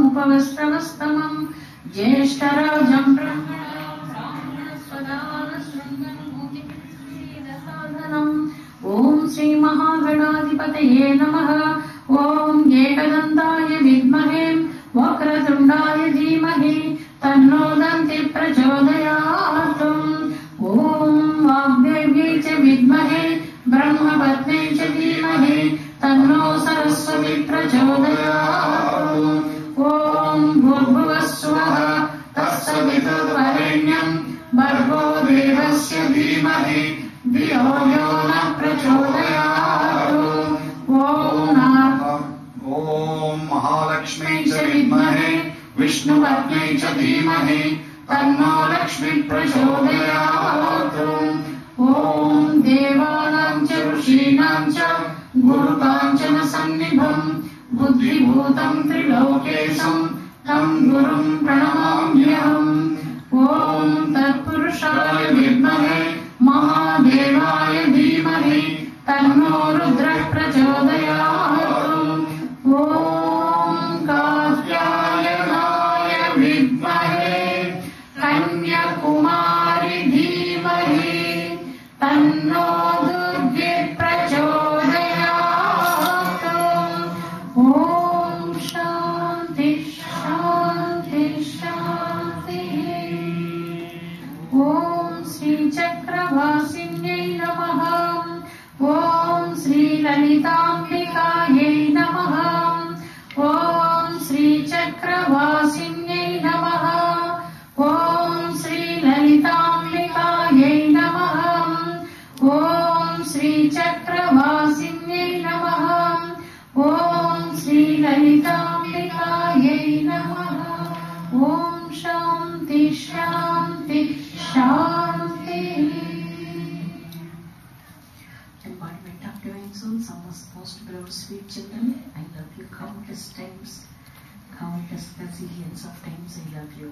उपवस्त्रवस्तमं ज्येष्ठराजं ओम श्री महागणाधिपतये नमः। ओम एकदन्ताय विद्महे वक्रतुण्डाय धीमहि तन्नो दन्ति प्रचोदयात्। ओम वाग्देव्यै च विद्महे ब्रह्मपत्न्यै च धीमहि तन्नो सरस्वती प्रचोदयात्। ओम भूर्भुवः स्वः तत्सवितुर्वरेण्यं भर्गो देवस्य धीमहि धियो यो नः प्रचोदयात्। ओम महालक्ष्मी च विद्महे विष्णुपत्न्यै च धीमहि तन्नो लक्ष्मी प्रचोदयात्। ओम देवानां च ऋषीणां च गुरुकाञ्चन सन्निभं बुद्धिभूतं त्रिलोकेशं तं गुरुं प्रणमाम्यहम्। ओम तत्पुरुषाय विद्महे महादेवाय धीमहि तन्नो रुद्रः प्रचोदयात्। ओम कात्यायनाय विद्महे कन्याकुमारी धीमहि तन्नो दुर्गे प्रचोदयात्। ओम शांति शांति शांति। ओम श्री चक्रवासिन्यै नमः। ओम श्री ललिताम्बिकायै नमः। ओम श्री चक्रवासिन्यै नमः। ओम श्री ललिताम्बिकायै नमः। ओम श्री चक्रवासिन्यै नमः। ओम श्री ललिताम्बिकायै नमः। ओम शांति शांति शांति। Embodiment of divine soul, some was supposed to be our sweet children. I love you countless times, countless gazillions of times I love you.